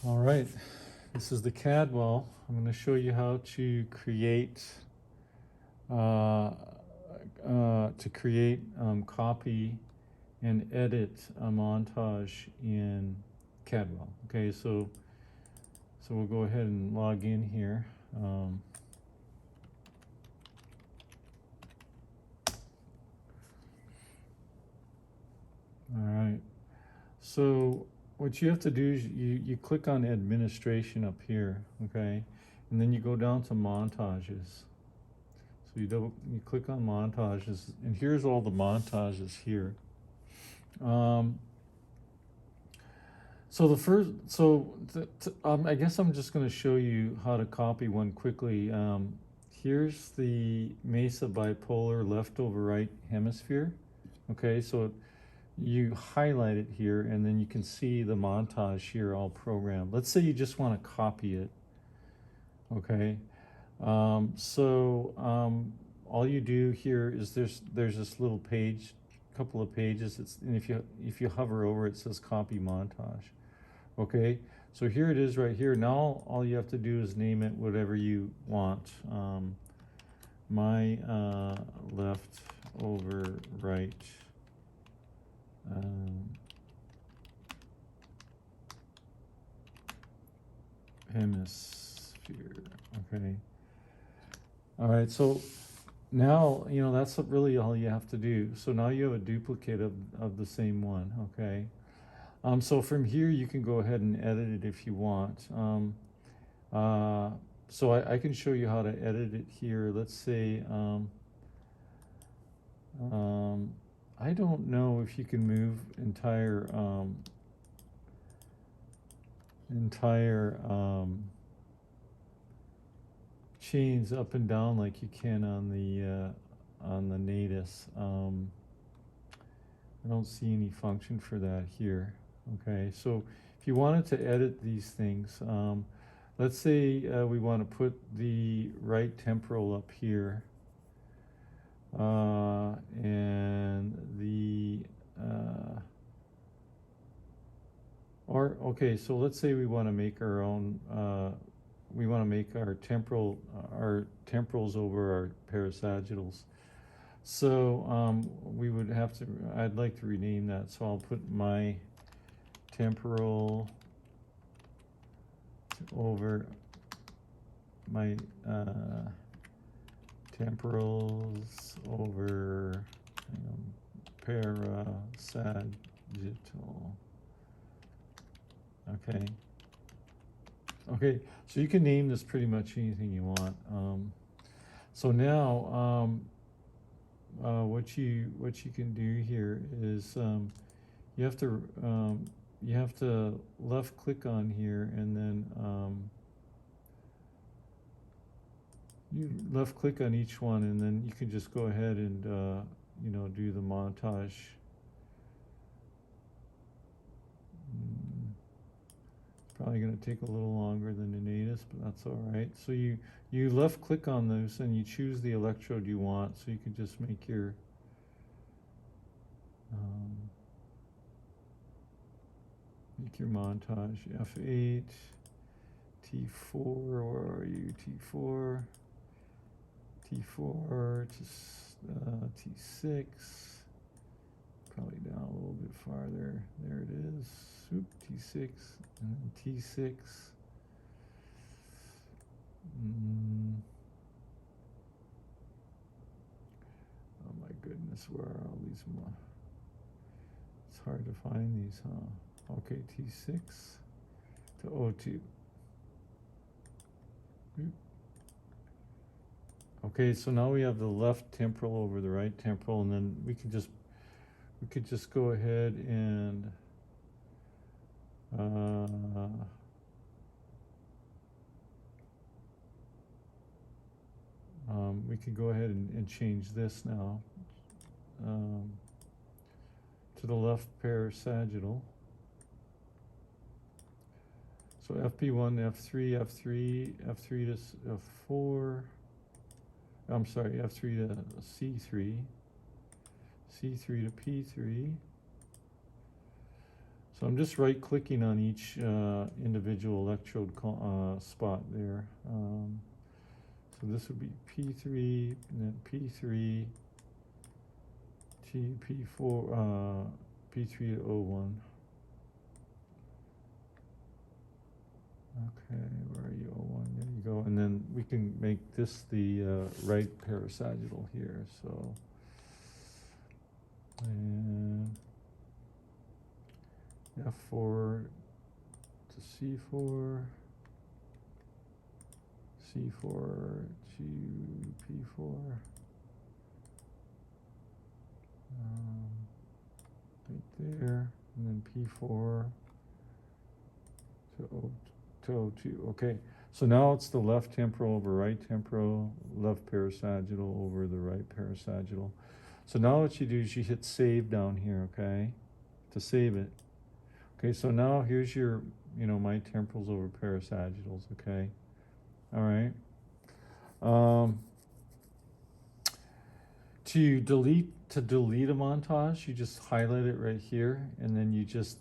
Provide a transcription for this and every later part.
All right, this is the Cadwell. I'm going to show you how to create copy and edit a montage in Cadwell. Okay, so we'll go ahead and log in here. All right, so what you have to do is you click on administration up here, okay, and then you go down to montages. So you click on montages, and here's all the montages here. So the first, I guess I'm just going to show you how to copy one quickly. Here's the Mesa bipolar leftover right hemisphere. Okay, so you highlight it here, and then you can see the montage here all programmed. Let's say you just want to copy it. Okay, all you do here is there's this little page, couple of pages. And if you hover over it, it says copy montage. Okay, so here it is right here. Now all you have to do is name it whatever you want. My left over right hemisphere. Okay. All right, so now, that's really all you have to do. So now you have a duplicate of the same one, okay? So from here, you can go ahead and edit it if you want. So I can show you how to edit it here. Let's say, I don't know if you can move entire chains up and down like you can on the Natus. I don't see any function for that here. Okay, so if you wanted to edit these things, let's say we want to put the right temporal up here, and okay, so let's say we want to make our own. We want to make our temporals over our parasagittals. So we would have to. I'd like to rename that. So I'll put my temporal over my temporals over parasagittal. Okay. Okay, so you can name this pretty much anything you want. So now what you can do here is you have to left click on here, and then you left click on each one, and then you can just go ahead and do the montage. Probably going to take a little longer than the Natus, but that's all right. So you left click on those, and you choose the electrode you want, so you can just make your montage. F8, T4, where are you? T4, T4, T6, probably down a little bit farther. There it is. Oop, T6, and then T6. Oh my goodness, where are all these? It's hard to find these, huh? Okay, T6 to O2. Okay, so now we have the left temporal over the right temporal, and then we could just go ahead and we could go ahead and change this now to the left parasagittal. So FP1, F3, F3, F3 to F4. I'm sorry, F3 to C3, C3 to P3. So I'm just right clicking on each individual electrode spot there. So this would be P3 and then P3, P4, P3 to O1. Okay, where are you? O1, there you go. And then we can make this the right parasagittal here. So, and F4 to C4, C4 to P4, right there, and then P4 to O2. Okay, so now it's the left temporal over right temporal, left parasagittal over the right parasagittal. So now what you do is you hit save down here, okay, to save it. Okay, so now here's your, my temporals over parasagittals, okay? All right. To delete a montage, you just highlight it right here, and then you just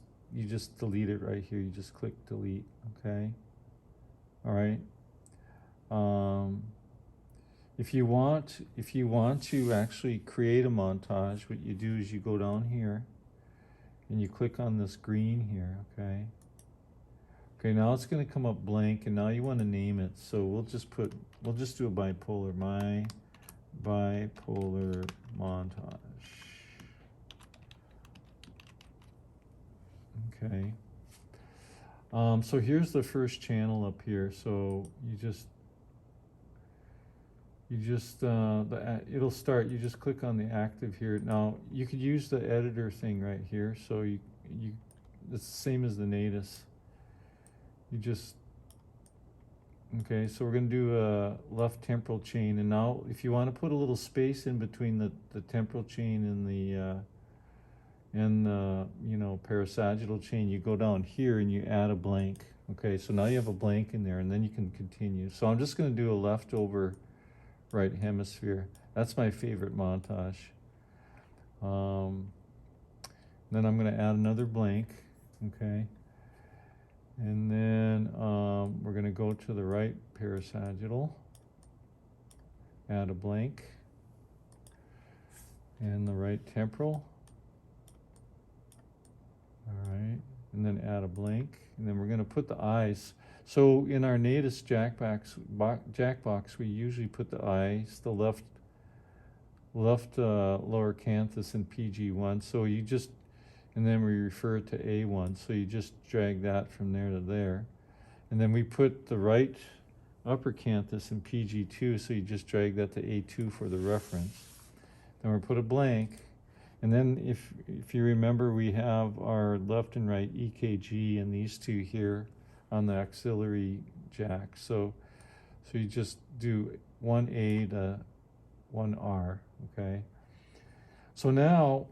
delete it right here. You just click delete, okay? All right. If you want to actually create a montage, what you do is you go down here and you click on this green here, okay? Okay, now it's going to come up blank, and now you want to name it. So we'll just do a bipolar, my bipolar montage. Okay. So here's the first channel up here. So it'll start. You just click on the active here. Now you could use the editor thing right here. So it's the same as the natus. Okay, so we're going to do a left temporal chain, and now if you want to put a little space in between the temporal chain and the parasagittal chain, you go down here and you add a blank. Okay, so now you have a blank in there, and then you can continue. So I'm just going to do a left over right hemisphere. That's my favorite montage. Then I'm going to add another blank. Okay. And then we're going to go to the right parasagittal, add a blank, and the right temporal. All right, and then add a blank, and then we're going to put the eyes. So in our natus jackbox, we usually put the eyes, the left lower canthus in PG1. So and then we refer it to A1, so you just drag that from there to there. And then we put the right upper canthus in PG2, so you just drag that to A2 for the reference. Then we put a blank, and then if you remember, we have our left and right EKG and these two here on the auxiliary jack. So you just do 1A to 1R, okay? So now,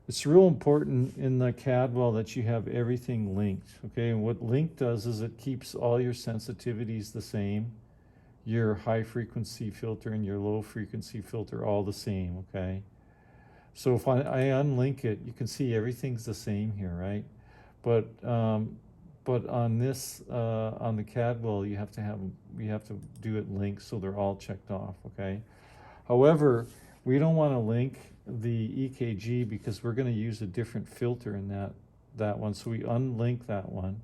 it's real important in the Cadwell that you have everything linked, okay? And what link does is it keeps all your sensitivities the same, your high frequency filter and your low frequency filter all the same, okay? So if I unlink it, you can see everything's the same here, right? But on this on the Cadwell, we have to do it linked so they're all checked off, okay? However, we don't want to link the EKG because we're going to use a different filter in that one. So we unlink that one.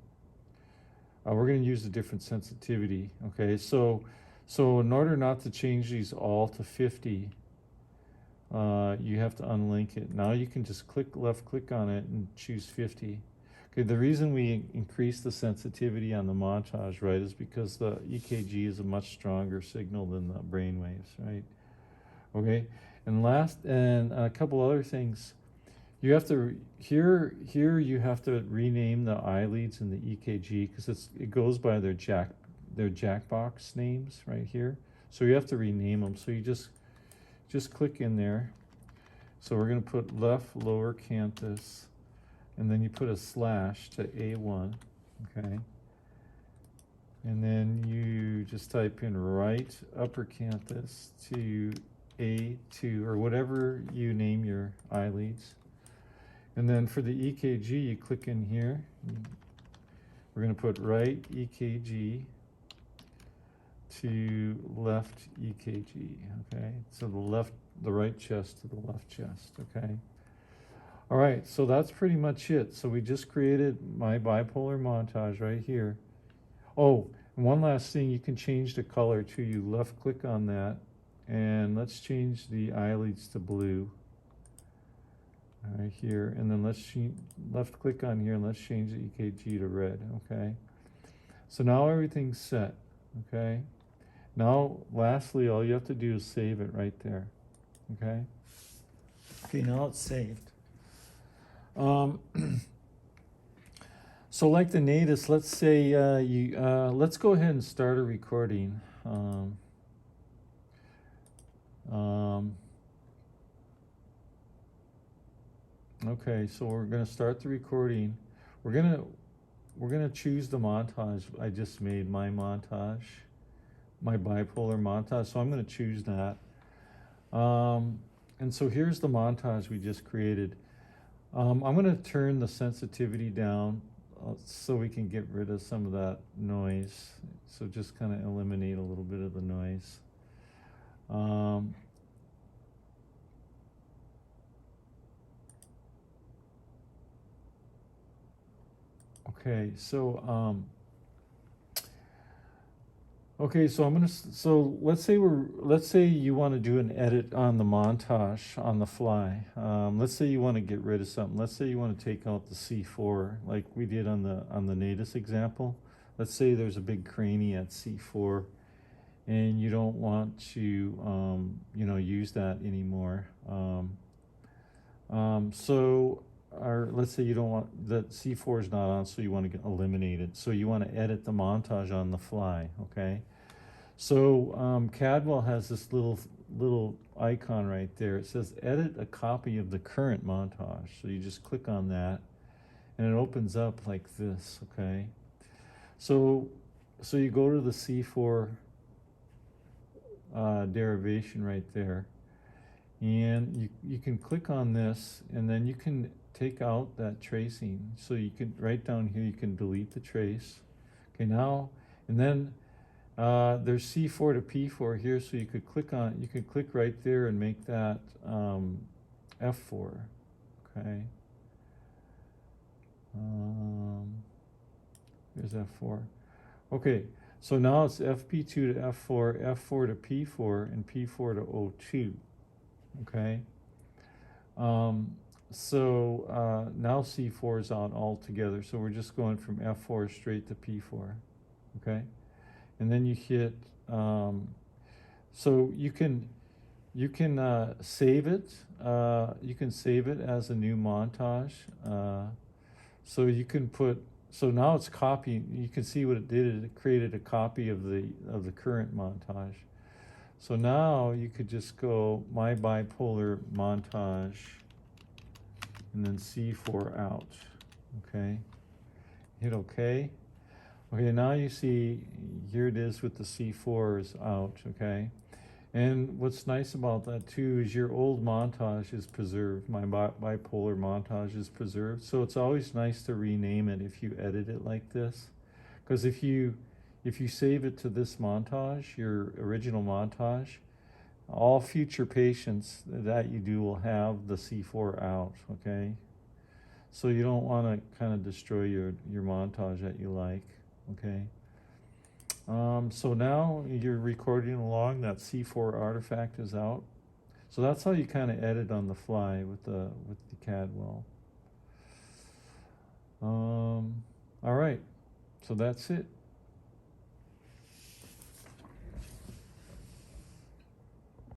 We're going to use a different sensitivity. Okay, so in order not to change these all to 50, you have to unlink it. Now you can just left click on it and choose 50. Okay, the reason we increase the sensitivity on the montage, right, is because the EKG is a much stronger signal than the brain waves, right? Okay, and a couple other things. You have to here you have to rename the eye leads in the EKG because it goes by their jackbox names right here. So you have to rename them. So you just click in there. So we're going to put left lower canthus, and then you put a slash to A1, okay? And then you just type in right upper canthus to A2, or whatever you name your eye leads. And then for the EKG, you click in here. We're going to put right EKG to left EKG, okay? So the right chest to the left chest, okay? All right, so that's pretty much it. So we just created my bipolar montage right here. Oh, and one last thing, you can change the color too. You left click on that, and let's change the eyelids to blue. Right here, and then let's left click on here and let's change the EKG to red, okay? So now everything's set, okay? Now, lastly, all you have to do is save it right there, okay? Okay, now it's saved. So like the Natus, let's say let's go ahead and start a recording. Okay, so we're gonna start the recording. We're gonna choose the montage. I just made my montage, my bipolar montage, so I'm gonna choose that. And so here's the montage we just created. I'm gonna turn the sensitivity down so we can get rid of some of that noise. So just kind of eliminate a little bit of the noise. Okay, so let's say you want to do an edit on the montage on the fly. Let's say you want to get rid of something. Let's say you want to take out the C4 like we did on the Natus example. Let's say there's a big cranny at C4 and you don't want to use that anymore. Let's say you don't want that C4 is not on, so you want to eliminate it. So you want to edit the montage on the fly, okay? So Cadwell has this little icon right there. It says edit a copy of the current montage. So you just click on that and it opens up like this, okay? So you go to the C4 derivation right there, and you can click on this, and then you can take out that tracing. So you can, right down here, you can delete the trace. Okay, now, and then there's C4 to P4 here, so you could click right there and make that F4, okay? Here's F4. Okay, so now it's FP2 to F4, F4 to P4, and P4 to O2, okay? Now C4 is out altogether, so we're just going from F4 straight to P4, okay? And then you hit, so you can save it. You can save it as a new montage. So you can put, so now it's copying. You can see what it did. It created a copy of the current montage. So now you could just go my bipolar montage and then C4 out, okay? Hit okay. Okay, now you see, here it is with the C4s out, okay? And what's nice about that too is your old montage is preserved. My bipolar montage is preserved. So it's always nice to rename it if you edit it like this. Because if you save it to this montage, your original montage, all future patients that you do will have the C4 out, okay? So you don't want to kind of destroy your montage that you like, okay? So now you're recording along, that C4 artifact is out. So that's how you kind of edit on the fly with the Cadwell. All right, so that's it.